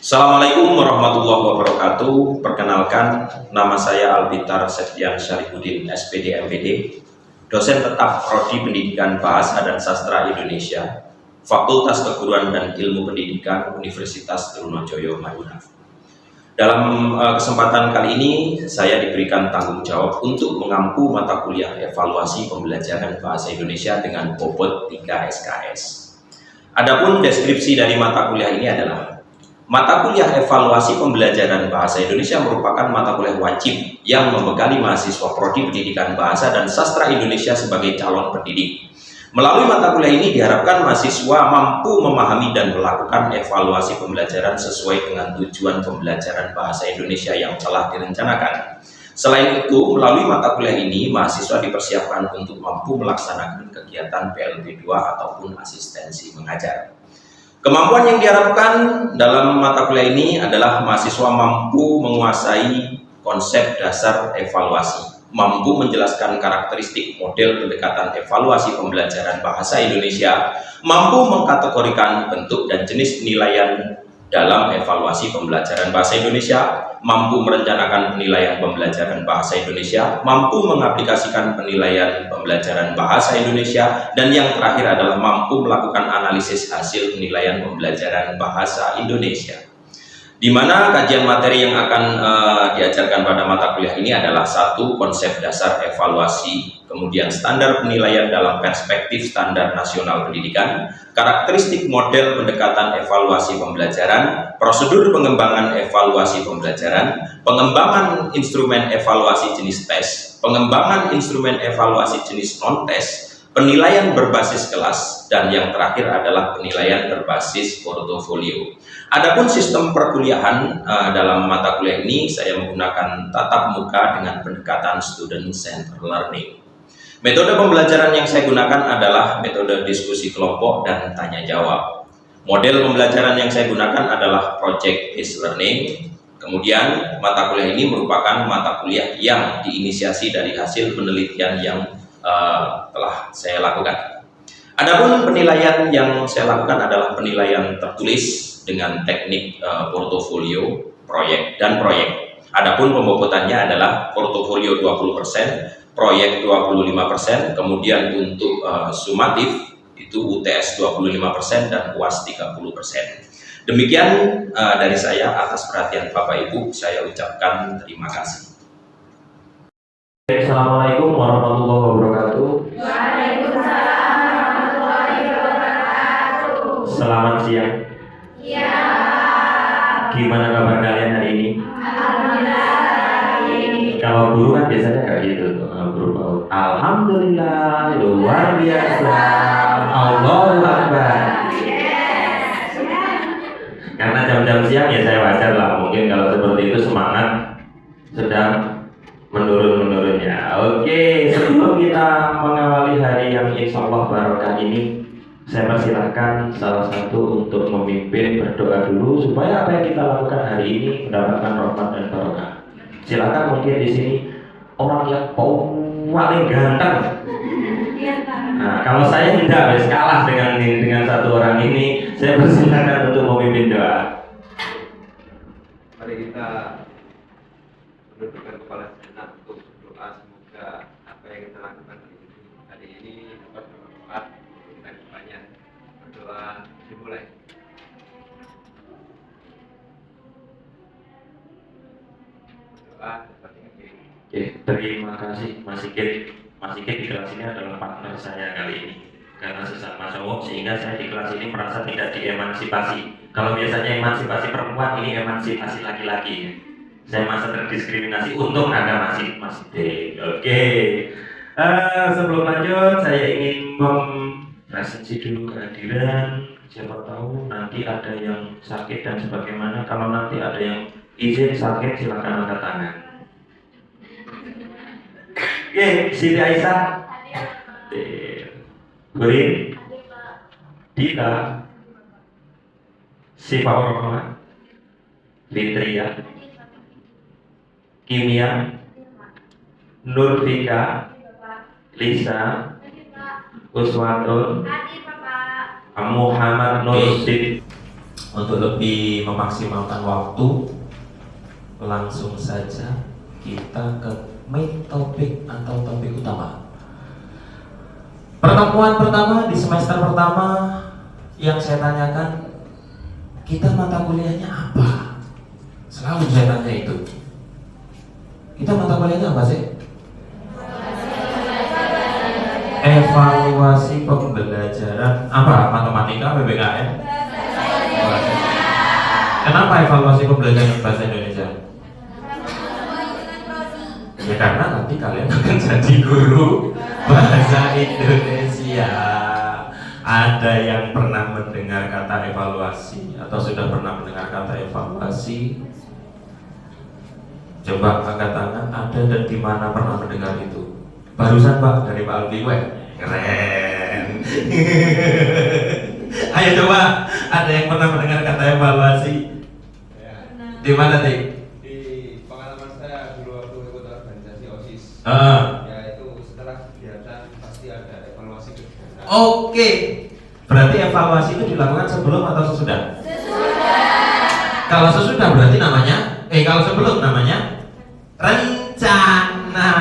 Assalamualaikum warahmatullahi wabarakatuh. Perkenalkan, nama saya Albitar Septian Syarifuddin, SPD MPD, dosen tetap Prodi Pendidikan Bahasa dan Sastra Indonesia, Fakultas Keguruan dan Ilmu Pendidikan Universitas Trunojoyo Madura. Dalam kesempatan kali ini, saya diberikan tanggung jawab untuk mengampu mata kuliah evaluasi pembelajaran bahasa Indonesia dengan bobot 3 SKS. Adapun deskripsi dari mata kuliah ini adalah mata kuliah evaluasi pembelajaran bahasa Indonesia merupakan mata kuliah wajib yang membekali mahasiswa Prodi Pendidikan Bahasa dan Sastra Indonesia sebagai calon pendidik. Melalui mata kuliah ini diharapkan mahasiswa mampu memahami dan melakukan evaluasi pembelajaran sesuai dengan tujuan pembelajaran bahasa Indonesia yang telah direncanakan. Selain itu, melalui mata kuliah ini, mahasiswa dipersiapkan untuk mampu melaksanakan kegiatan PLB 2 ataupun asistensi mengajar. Kemampuan yang diharapkan dalam mata kuliah ini adalah mahasiswa mampu menguasai konsep dasar evaluasi, mampu menjelaskan karakteristik model pendekatan evaluasi pembelajaran bahasa Indonesia, mampu mengkategorikan bentuk dan jenis penilaian dalam evaluasi pembelajaran bahasa Indonesia, mampu merencanakan penilaian pembelajaran bahasa Indonesia, mampu mengaplikasikan penilaian pembelajaran bahasa Indonesia, dan yang terakhir adalah mampu melakukan analisis hasil penilaian pembelajaran bahasa Indonesia. Di mana kajian materi yang akan diajarkan pada mata kuliah ini adalah satu, konsep dasar evaluasi, kemudian standar penilaian dalam perspektif standar nasional pendidikan, karakteristik model pendekatan evaluasi pembelajaran, prosedur pengembangan evaluasi pembelajaran, pengembangan instrumen evaluasi jenis tes, pengembangan instrumen evaluasi jenis non-tes, penilaian berbasis kelas, dan yang terakhir adalah penilaian berbasis portofolio. Adapun sistem perkuliahan dalam mata kuliah ini saya menggunakan tatap muka dengan pendekatan student centered learning. Metode pembelajaran yang saya gunakan adalah metode diskusi kelompok dan tanya jawab. Model pembelajaran yang saya gunakan adalah project based learning. Kemudian mata kuliah ini merupakan mata kuliah yang diinisiasi dari hasil penelitian yang telah saya lakukan. Adapun penilaian yang saya lakukan adalah penilaian tertulis dengan teknik portofolio, proyek, dan proyek. Adapun pembobotannya adalah portofolio 20%, proyek 25%, kemudian untuk sumatif itu UTS 25% dan UAS 30%. Demikian dari saya. Atas perhatian Bapak Ibu, saya ucapkan terima kasih. Assalamualaikum warahmatullahi wabarakatuh. Waalaikumsalam warahmatullahi wabarakatuh. Selamat siang. Ya. Gimana kabar kalian hari ini? Alhamdulillah baik. Kalau guru kan biasanya kayak gitu tuh, guru PAUD. Alhamdulillah, luar biasa. Allahu Akbar. Karena jam-jam siang ya saya wajar lah. Mungkin kalau seperti itu semangat sedang menurun-menurunnya. Oke, sebelum kita mengawali hari yang insya Allah barokah ini, saya persilahkan salah satu untuk memimpin berdoa dulu supaya apa yang kita lakukan hari ini mendapatkan rahmat dan barokah. Silakan, mungkin di sini orang yang paling ganteng. Nah, kalau saya tidak wes kalah dengan satu orang ini, saya persilahkan untuk memimpin doa. Mari kita menundukkan kepala sejenak untuk berdoa, semoga apa yang kita lakukan hari ini dapat bermanfaat untuk kita kedepannya. Berdoa dimulai. Berdoa seperti ini. Oke, terima kasih Mas Sigit. Mas Sigit di kelas ini adalah partner saya kali ini karena sesama cowok, sehingga saya di kelas ini merasa tidak diemansipasi. Kalau biasanya emansipasi perempuan, ini emansipasi laki-laki. Saya merasa terdiskriminasi, untung ada Mas Sigit. Oke. Sebelum lanjut, saya ingin mempresentasi dulu kehadiran. Siapa tahu nanti ada yang sakit dan sebagaimana. Kalau nanti ada yang izin sakit, silakan angkat tangan. Oke, Siti Aisyah, Burin, Dita, Sifa Rahman, Fitria, Kimia, Nurfika, Lisa, Uswatun, Muhammad Nursid. Untuk lebih memaksimalkan waktu, langsung saja kita ke main topik atau topik utama. Pertemuan pertama di semester pertama yang saya tanyakan, kita mata kuliahnya apa? Selalu saya tanya itu. Kita mata kuliahnya apa sih? Evaluasi pembelajaran. Apa? Matematika, PPKN? Kenapa evaluasi pembelajaran bahasa Indonesia? Ya karena nanti kalian akan jadi guru bahasa Indonesia. Ada yang pernah mendengar kata evaluasi atau sudah pernah mendengar kata evaluasi? Coba angkat tangan, ada dan di mana pernah mendengar itu? Barusan Pak dari Pak Albi, keren. Ayo coba, ada yang pernah mendengar kata evaluasi? Di mana Tik? Di pengalaman saya dulu waktu ikut organisasi OSIS. Ya itu setelah kegiatan pasti ada evaluasi kegiatan. Oke, berarti evaluasi itu dilakukan sebelum atau sesudah? Sesudah. Kalau sesudah berarti namanya, kalau sebelum namanya rencana.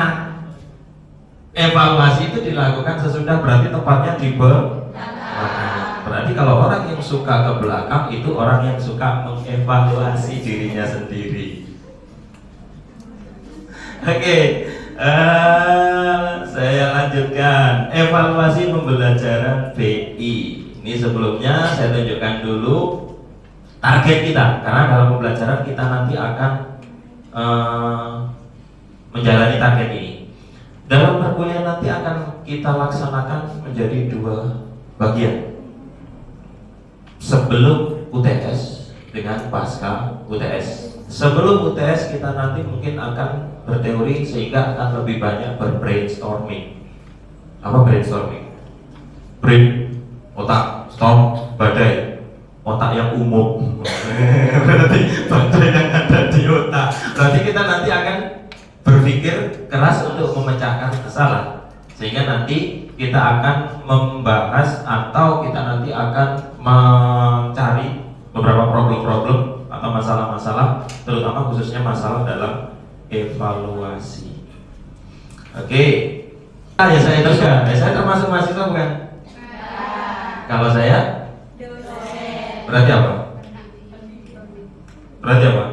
Evaluasi itu dilakukan sesudah, berarti tepatnya di belakang. Berarti kalau orang yang suka ke belakang itu orang yang suka mengevaluasi dirinya sendiri. Oke, saya lanjutkan. Evaluasi pembelajaran BI. Ini sebelumnya saya tunjukkan dulu target kita, karena dalam pembelajaran kita nanti akan menjalani target ini. Dalam perkuliahan nanti akan kita laksanakan menjadi 2 bagian. Sebelum UTS dengan pasca UTS. Sebelum UTS kita nanti mungkin akan berteori sehingga akan lebih banyak berbrainstorming. Apa brainstorming? Brain, otak, storm, badai. Otak yang umum. Berarti badai yang ada di otak. Berarti kita nanti akan berpikir keras untuk memecahkan masalah, sehingga nanti kita akan membahas atau kita nanti akan mencari beberapa problem-problem atau masalah-masalah, terutama khususnya masalah dalam evaluasi. Oke, ya saya teruskan. Saya termasuk mahasiswa bukan? Kalau saya, berarti apa? Berarti apa?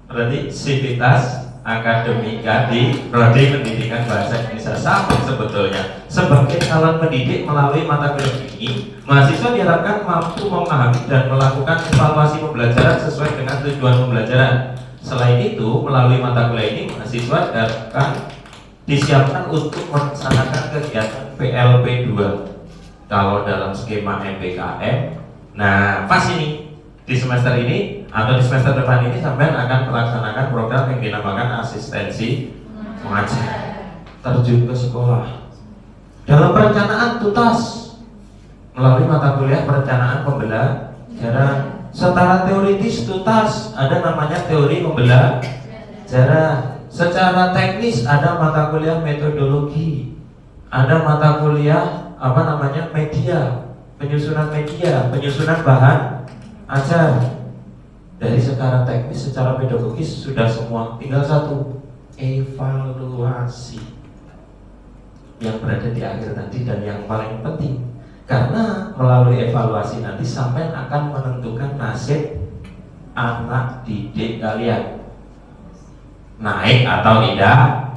Berarti sivitas akademika di Prodi Pendidikan Bahasa Indonesia. Sama sebetulnya. Sebagai calon pendidik melalui mata kuliah ini, mahasiswa diharapkan mampu memahami dan melakukan evaluasi pembelajaran sesuai dengan tujuan pembelajaran. Selain itu, melalui mata kuliah ini, mahasiswa diharapkan disiapkan untuk melaksanakan kegiatan PLP 2 kalau dalam skema MBKM. Nah, pas ini di semester ini atau di semester depan ini sampai akan melaksanakan program yang dinamakan asistensi mengajar, terjun ke sekolah dalam perencanaan tuntas melalui mata kuliah perencanaan pembelajaran. Secara teoritis tuntas, ada namanya teori pembelajaran. Secara teknis ada mata kuliah metodologi, ada mata kuliah media, penyusunan bahan ajar. Dari secara teknis, secara pedagogis sudah semua, tinggal satu, evaluasi yang berada di akhir nanti dan yang paling penting, karena melalui evaluasi nanti sampai akan menentukan nasib anak didik kalian, naik atau tidak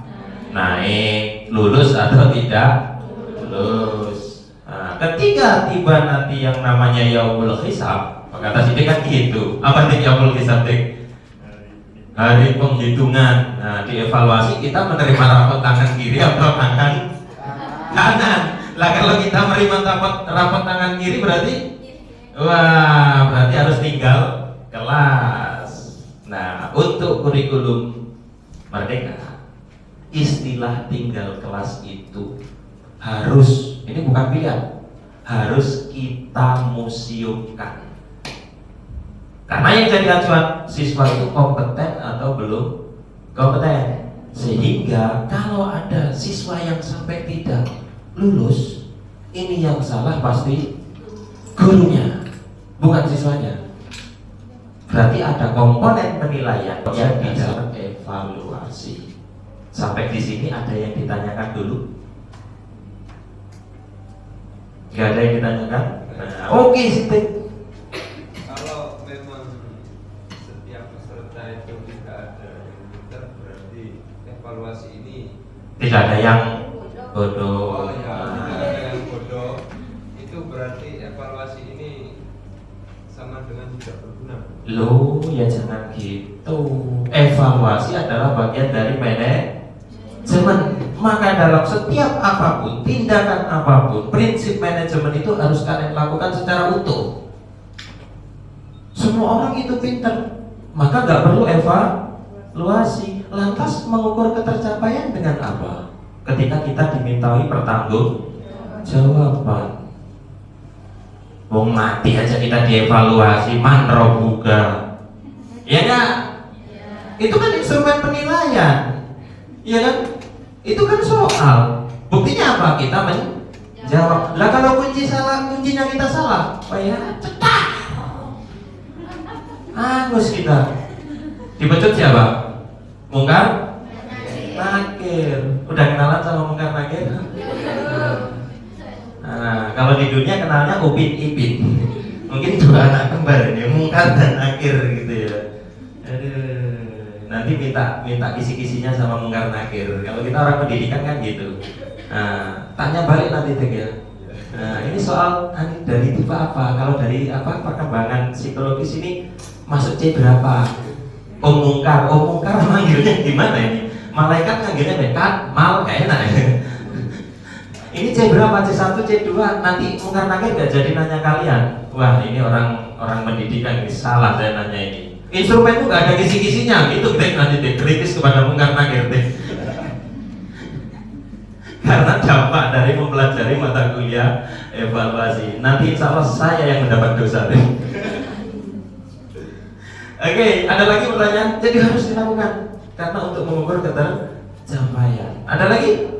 naik, lulus atau tidak lulus. Nah, ketika tiba nanti yang namanya yaumul hisab, kata sini kan gitu. Apa nih yaumul hisab? Hari penghitungan. Nah, di evaluasi kita menerima rapot tangan kiri atau tangan kanan. Lah kalau kita menerima rapot tangan kiri berarti berarti harus tinggal kelas. Nah, untuk kurikulum Merdeka, istilah tinggal kelas itu harus, ini bukan pilihan, harus kita museumkan. Karena yang jadi acuan siswa itu kompeten atau belum kompeten. Sehingga kalau ada siswa yang sampai tidak lulus, ini yang salah pasti gurunya. bukan siswanya. Berarti ada komponen penilaian yang di dalam evaluasi. Sampai di sini ada yang ditanyakan dulu? Gak ada yang ditanyakan? Nah, oke, Siti. Kalau memang setiap peserta itu tidak ada yang pintar, berarti evaluasi ini Tidak ada yang bodoh. tidak ada yang bodoh. Itu berarti evaluasi ini sama dengan tidak berguna. Loh, ya jangan gitu. Evaluasi adalah bagian dari manajemen. Maka dalam setiap apapun, tindakan apapun, prinsip manajemen itu harus kalian lakukan secara utuh. Semua orang itu pintar, maka nggak perlu evaluasi. Lantas mengukur ketercapaian dengan apa? Ketika kita dimintai pertanggungjawaban. Wong mati aja kita dievaluasi, manro buka. Ya enggak? Itu kan instrumen penilaian. Iya kan? Itu kan soal. Buktinya apa? Kita menjawab. Lah kalau kuncinya kita salah, oh ya cetak. Angus kita. Dipecut siapa? Mungkar Nakir. Udah kenalan sama Mungkar Nakir? Nah, kalau di dunia kenalnya Upin Ipin. Mungkin dua anak kembar ini, Mungkar dan Nakir gitu ya. Aduh. Nanti minta kisi-kisinya sama Mungkar Nakir. Kalau kita orang pendidikan kan gitu. Nah, tanya balik nanti deh ya. Nah, ini soal dari tipe apa? Kalau dari apa perkembangan psikologis ini masuk C berapa? Mungkar manggilnya gimana ini? Malaikat manggilnya bekat, mal kayak enak ya. Ini C berapa? C1, C2. Nanti Mungkar Nakir gak jadi nanya kalian. Wah, ini orang pendidikan ini salah saya nanya ini. Instrumen itu gak ada kisi-kisinya, gitu deh nanti deh kritis kepada Mungkar Nakir deh. Karena dampak dari mempelajari mata kuliah evaluasi. Nanti insya Allah saya yang mendapat dosa deh. Oke, ada lagi pertanyaan? Jadi harus dilakukan karena untuk mengukur ketercapaian. Ada lagi?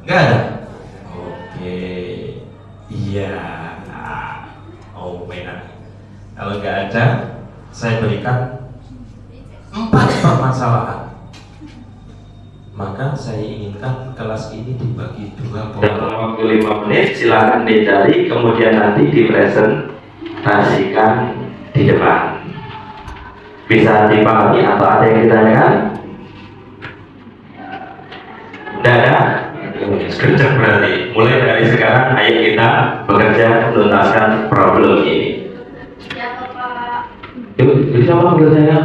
Gak ada? Oke. Iya. Oh, benar. Kalau nggak ada, saya berikan 4 permasalahan. Maka saya inginkan kelas ini dibagi 2 dalam waktu 5 menit. Silakan dicari, kemudian nanti dipresentasikan di depan. Bisa dipahami atau ada yang ditanyakan? Tidak ada? Kerja berarti. Mulai dari sekarang, ayo kita bekerja menuntaskan problem ini. Bisa manggil saya?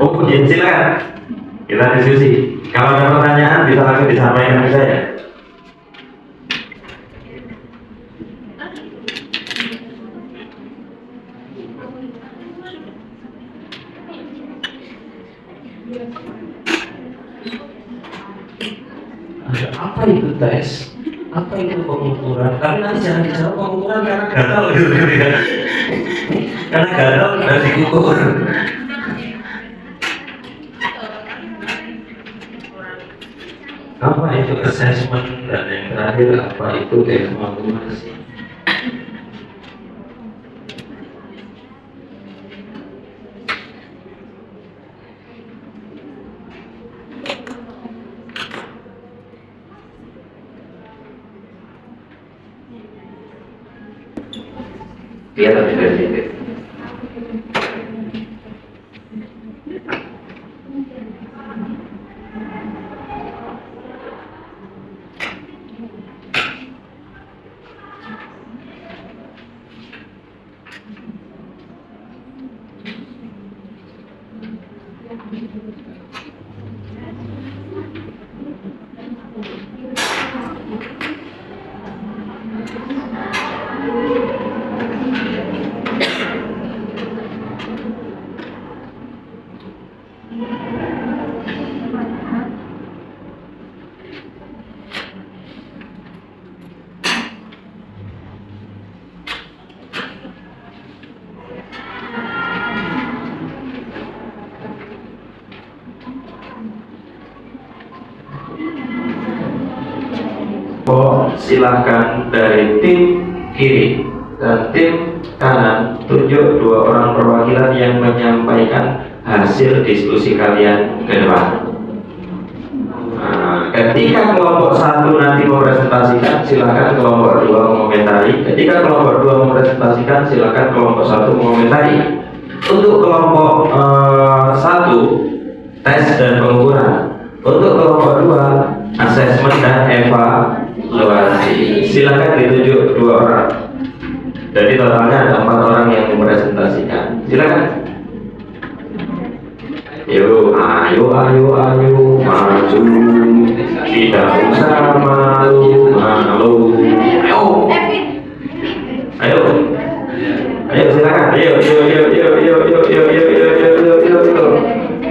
Oh, ya silakan. Kita diskusi. Kalau ada pertanyaan bisa langsung disampaikan ke saya. Apa itu tes? Apa itu pengukuran? Tapi nanti jangan dijawab pengukuran karena gatal gitu ya. Karena gatal harus diukur. Apa itu assessment dan yang terakhir apa itu evaluasi? Dia lebih dari itu. Silahkan dari tim kiri. Dan tim kanan tunjuk 2 orang perwakilan yang menyampaikan hasil diskusi kalian ke depan. Nah, ketika kelompok 1 nanti mempresentasikan, silakan kelompok 2 mengomentari. Ketika kelompok 2 mempresentasikan, silakan kelompok 1 mengomentari. Untuk kelompok 1 tes dan pengukuran. Untuk kelompok 2 asesmen dan evaluasi. Silakan ditunjuk 2 orang. Jadi totalnya ada 4 orang yang mempresentasikan. Silakan. Ayo, maju. Tidak usah malu. Ayo, silakan. Ayo.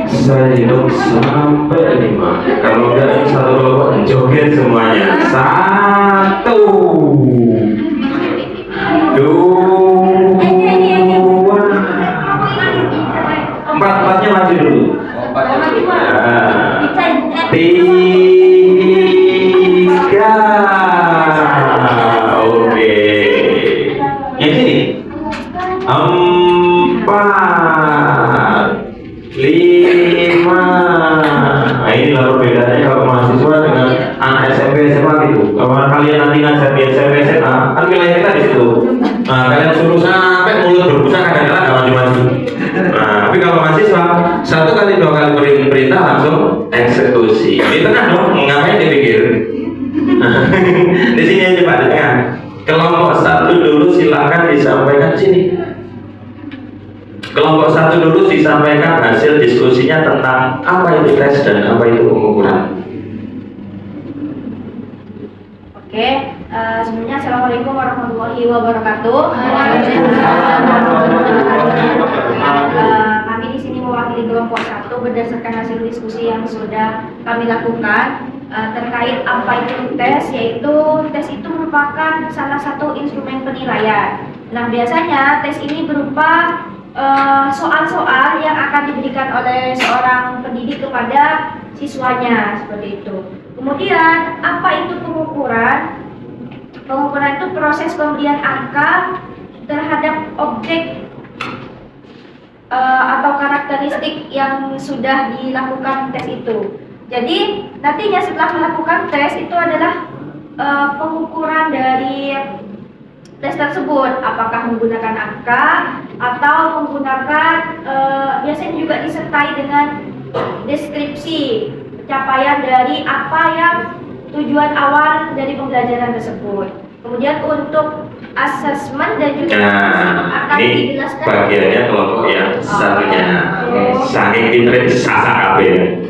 Saya hitung sampai 5. Kalau enggak satu kelompok joget semuanya. 1, 2, 4-4-nya maju dulu. 3. Oke. Yang sini 4, 5. Nah, ini lalu bedanya kalau mahasiswa dengan anak SMP SMA gitu. Kalau kalian nanti ngajar di SMP SMA, kan wilayah kita di situ. Nah, kalian suruh sampai mulut berbusa kadang-kadang nggak maju-maju. Nah, tapi kalau mahasiswa 1 kali 2 kali beri perintah langsung eksekusi. Di tengah dong, ngapain dipikir? Di sini aja Pak, di tengah. Kelompok 1 dulu silakan disampaikan di sini. Kelompok 1 dulu disampaikan hasil diskusinya tentang apa itu tes dan apa itu pengukuran. Oke, sebelumnya Assalamualaikum warahmatullahi wabarakatuh. Kami di sini mewakili kelompok 1 berdasarkan hasil diskusi yang sudah kami lakukan terkait apa itu tes, yaitu tes itu merupakan salah satu instrumen penilaian. Nah, biasanya tes ini berupa soal-soal yang akan diberikan oleh seorang pendidik kepada siswanya, seperti itu. Kemudian apa itu pengukuran? Pengukuran itu proses pemberian angka terhadap objek atau karakteristik yang sudah dilakukan tes itu. Jadi nantinya setelah melakukan tes itu adalah pengukuran dari tes tersebut, apakah menggunakan angka atau menggunakan biasanya juga disertai dengan deskripsi pencapaian dari apa yang tujuan awal dari pembelajaran tersebut. Kemudian untuk asesmen dan juga akan ini dijelaskan bagiannya kelompok yang satunya. Saking pinter sasak kabeh.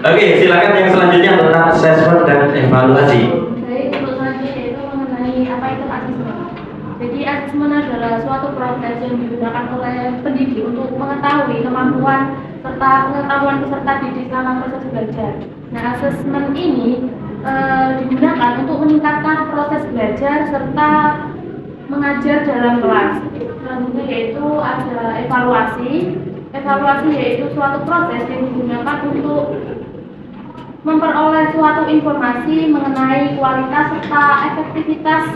Oke, silakan yang selanjutnya tentang asesmen dan evaluasi. Baik, untuk selanjutnya yaitu mengenai apa itu asesmen. Jadi asesmen adalah suatu proses yang digunakan oleh pendidik untuk mengetahui kemampuan serta pengetahuan peserta didik selama proses belajar. Nah, asesmen ini digunakan untuk meningkatkan proses belajar serta mengajar dalam kelas. Selanjutnya yaitu ada evaluasi. Evaluasi yaitu suatu proses yang digunakan untuk memperoleh suatu informasi mengenai kualitas serta efektivitas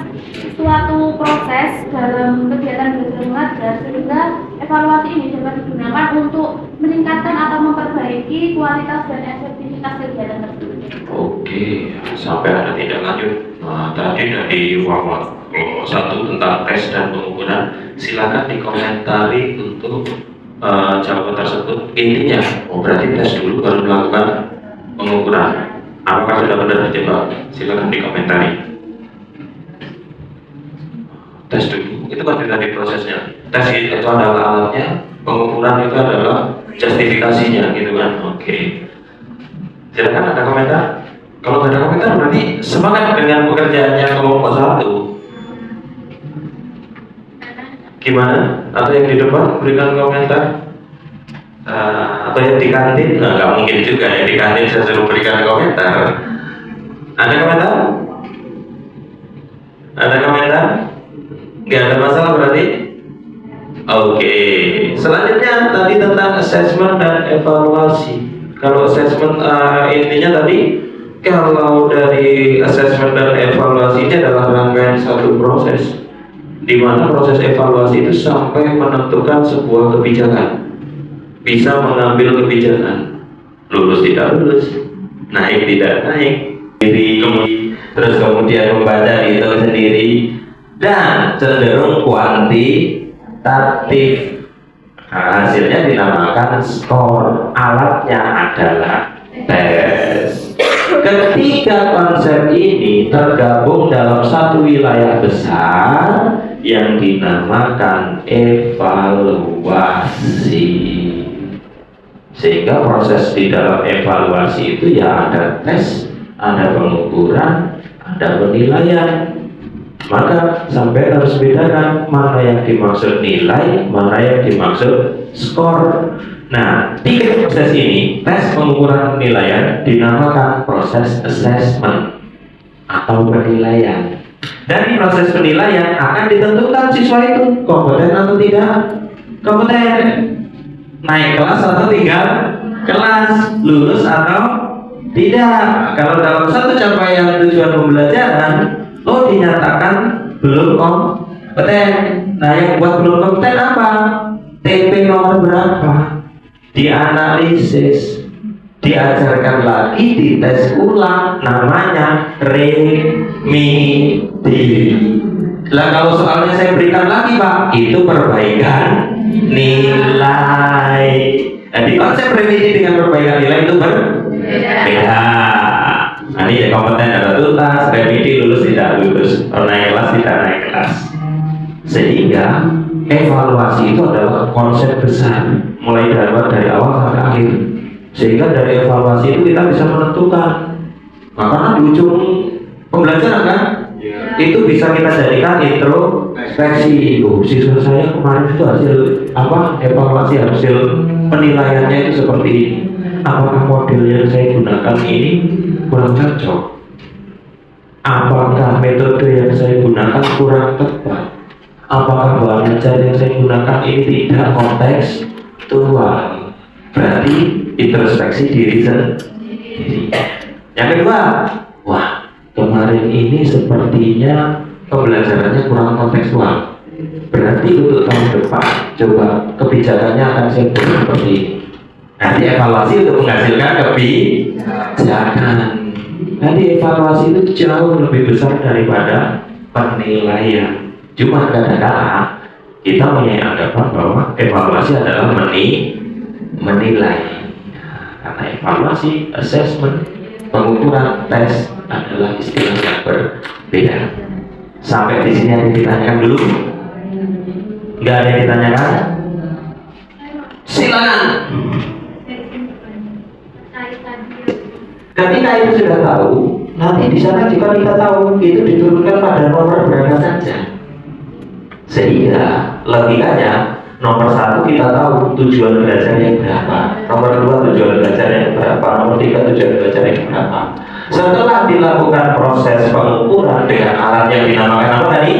suatu proses dalam kegiatan belajar mengajar, sehingga evaluasi ini dapat digunakan untuk meningkatkan atau memperbaiki kualitas dan efektivitas kegiatan tersebut. Oke, sampai ada tindak lanjut. Nah, tadi dari kelompok 1 tentang tes dan pengukuran, silakan dikomentari untuk jawaban tersebut. Intinya, berarti tes dulu baru melakukan pengukuran. Apakah sudah benar dijawab? Silakan dikomentari. Tes dulu, itu kan tadi prosesnya. Tes itu adalah alatnya, pengukuran itu adalah justifikasinya, gitu kan? Oke. Silakan ada komentar. Kalau nggak ada komentar berarti semangat dengan pekerjaannya kelompok 1. Gimana? Atau yang di depan berikan komentar? Atau yang di kantin? Nah, nggak mungkin juga ya di kantin saya suruh berikan komentar. Ada komentar? Ada komentar? Nggak ada masalah berarti? Oke. Selanjutnya tadi tentang assessment dan evaluasi. Kalau assessment intinya tadi, kalau dari assessment dan evaluasi ini adalah rangkaian satu proses di mana proses evaluasi itu sampai menentukan sebuah kebijakan, bisa mengambil kebijakan, lulus tidak lulus, naik tidak naik, terus kemudian membaca itu sendiri, dan cenderung kuantitatif. Nah, hasilnya dinamakan skor, alatnya adalah tes. Ketiga konsep ini tergabung dalam satu wilayah besar yang dinamakan evaluasi. Sehingga proses di dalam evaluasi itu ya ada tes, ada pengukuran, ada penilaian. Maka sampai harus bedakan mana yang dimaksud nilai, mana yang dimaksud skor. Nah, tiga proses ini, tes, pengukuran, penilaian, dinamakan proses assessment atau penilaian. Dari proses penilaian akan ditentukan siswa itu kompeten atau tidak kompeten, naik kelas atau tinggal kelas, lulus atau tidak. Kalau dalam satu capaian tujuan pembelajaran, dinyatakan belum kompeten. Nah, yang buat belum kompeten apa? TP nomor berapa? Dianalisis, diajarkan lagi, dites ulang, namanya remedi. Lah kalau soalnya saya berikan lagi Pak, itu perbaikan nilai. Jadi konsep remedi dengan perbaikan nilai itu berbeda. Nah, ini kompeten ada tuntas, remedi lulus tidak lulus, naik kelas tidak naik kelas. Sehingga evaluasi itu adalah konsep besar, mulai dari awal sampai akhir. Sehingga dari evaluasi itu kita bisa menentukan. Maka di ujung pembelajaran kan, itu bisa kita jadikan introspeksi. Siswa saya kemarin itu hasil evaluasi hasil penilaiannya itu seperti ini. Apakah model yang saya gunakan ini kurang cocok? Apakah metode yang saya gunakan kurang tepat? Apakah bahan ajar yang saya gunakan ini tidak kontekstual? Berarti introspeksi diri sendiri. Yang kedua, wah kemarin ini sepertinya pembelajarannya kurang kontekstual. Berarti untuk tahun depan coba kebijakannya akan saya buat seperti ini. Nanti evaluasi untuk menghasilkan kebijakan. Nanti evaluasi itu jauh lebih besar daripada penilaian. Cuma kadang-kadang kita punya anggapan bahwa evaluasi adalah menilai. Karena evaluasi, assessment, pengukuran, tes adalah istilah yang berbeda. Sampai di sini ada yang ditanyakan dulu? Nggak ada yang ditanyakan? Silakan. Ketika itu sudah tahu, nanti di sana juga kita tahu itu diturunkan pada nomor berapa saja. Sehingga logikanya nomor 1 kita tahu tujuan belajarnya berapa, nomor 2 tujuan belajarnya berapa, nomor 3 tujuan belajarnya berapa. Setelah dilakukan proses pengukuran dengan alat yang dinamakan apa tadi?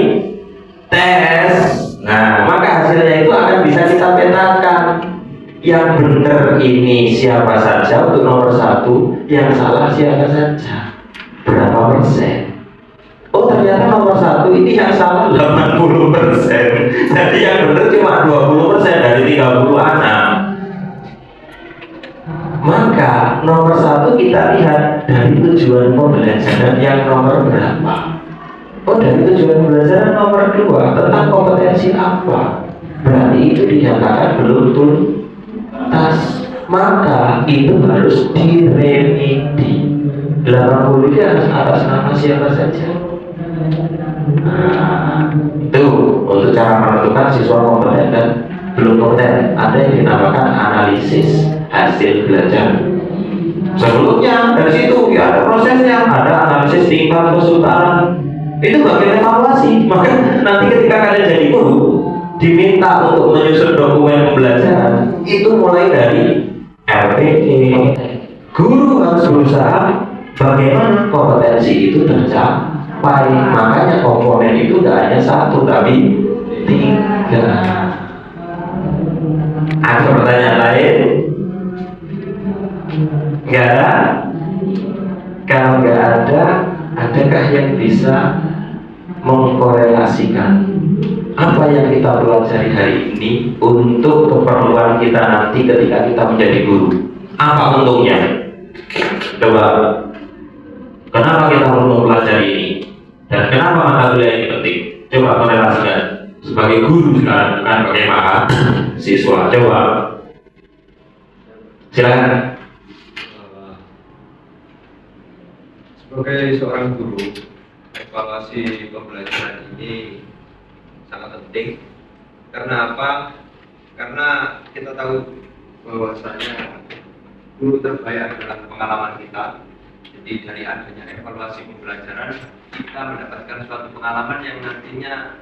Tes. Nah, maka hasilnya itu akan bisa kita petakan. Yang benar ini siapa saja untuk nomor 1, yang salah siapa saja, berapa persen. Oh ternyata nomor 1 ini yang salah 80%. Jadi yang benar cuma 20% dari 30 anak. Maka nomor 1 kita lihat dari tujuan pembelajaran yang nomor berapa. Oh dari tujuan pembelajaran nomor 2 tentang kompetensi apa. Berarti itu dinyatakan belum tuntas. Maka itu harus diremedi. 80 itu atas nama siapa saja. Nah, itu untuk cara menentukan siswa kompeten dan belum kompeten. Ada yang dinamakan analisis hasil belajar. Sebelumnya dari situ ya ada prosesnya, ada analisis tingkat kesulitan. Itu bagian evaluasi. Maka nanti ketika kalian jadi guru, diminta untuk menyusun dokumen pembelajaran, itu mulai dari RPD. Guru harus berusaha bagaimana kompetensi itu tercapai. Makanya komponen itu tidak hanya 1 tapi 3. Ada pertanyaan lain? Nggak ada? Kalau nggak ada, adakah yang bisa mengkorelasikan apa yang kita pelajari hari ini untuk keperluan kita nanti ketika kita menjadi guru. Apa untungnya? Coba, kenapa kita perlu mempelajari ini? Dan kenapa mata kuliah ini penting? Coba korelasikan sebagai guru sekarang, bukan sebagai mahasiswa. Coba, silakan. Sebagai seorang guru, evaluasi pembelajaran ini sangat penting. Karena apa? Karena kita tahu bahwasanya guru terbaik adalah pengalaman kita. Jadi dari adanya evaluasi pembelajaran, kita mendapatkan suatu pengalaman yang nantinya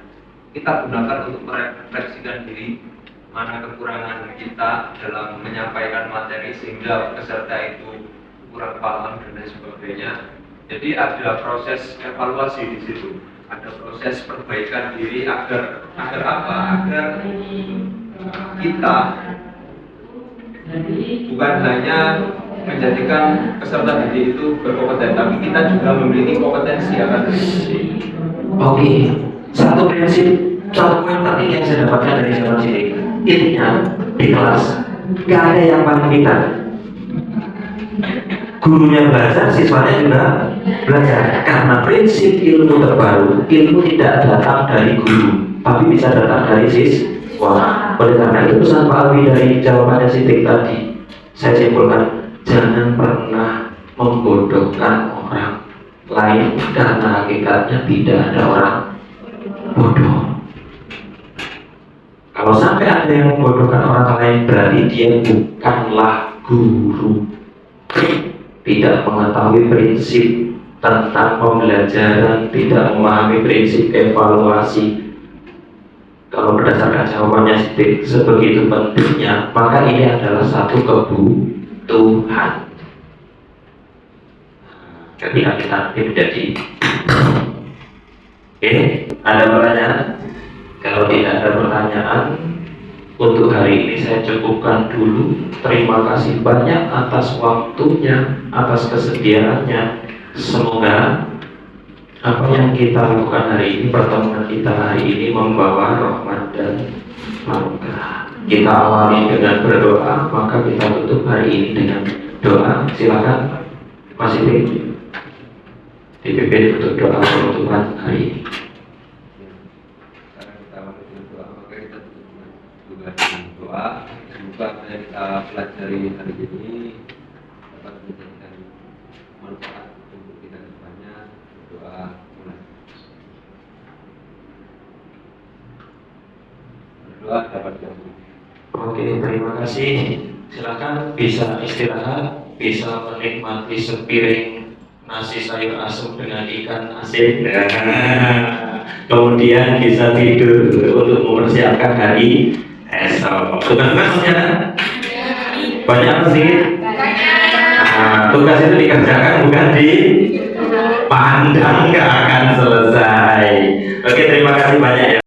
kita gunakan untuk merefleksikan diri, mana kekurangan kita dalam menyampaikan materi sehingga peserta itu kurang paham dan lain sebagainya. Jadi ada proses evaluasi di situ, ada proses perbaikan diri agar apa? Agar kita bukan hanya menjadikan peserta didik itu berkompeten, tapi kita juga memiliki kompetensi akan diri. Oke, satu prinsip, satu poin penting yang saya dapatkan dari zaman sini. Intinya di kelas nggak ada yang paling pintar. Gurunya belajar, siswanya juga belajar. Karena prinsip ilmu terbaru, ilmu tidak datang dari guru, tapi bisa datang dari siswa. Oleh karena itu pesan Pak Alwi dari jawabannya Sidik tadi, saya simpulkan, jangan pernah membodohkan orang lain karena hakikatnya tidak ada orang bodoh. Kalau sampai ada yang membodohkan orang lain, berarti dia bukanlah guru, tidak mengetahui prinsip tentang pembelajaran, tidak memahami prinsip evaluasi. Kalau berdasarkan jawabannya sebegitu pentingnya, maka ini adalah satu kebutuhan. Ketika kita nanti menjadi, oke, ada pertanyaan? Kalau tidak ada pertanyaan, untuk hari ini saya cukupkan dulu. Terima kasih banyak atas waktunya, atas kesediaannya. Semoga apa yang kita lakukan hari ini, pertemuan kita hari ini membawa rahmat dan barokah. Kita awali dengan berdoa, maka kita tutup hari ini dengan doa. Silakan Mas Ibi dipimpin untuk doa penutupan hari ini. Sekarang kita menuju doa, maka kita tutup juga dengan doa. Semoga apa yang kita pelajari hari ini dapat menjadikan manfaat untuk kita ke depannya. Doa mulai. Berdoa dapat diampuni. Oke, terima kasih. Silakan bisa istirahat, bisa menikmati sepiring nasi sayur asem dengan ikan asin. Kemudian bisa tidur untuk mempersiapkan hari esok. Tugas-tugasnya banyak apa sih? Nah, tugas itu dikerjakan bukan dipandang, nggak akan selesai. Oke, terima kasih banyak ya.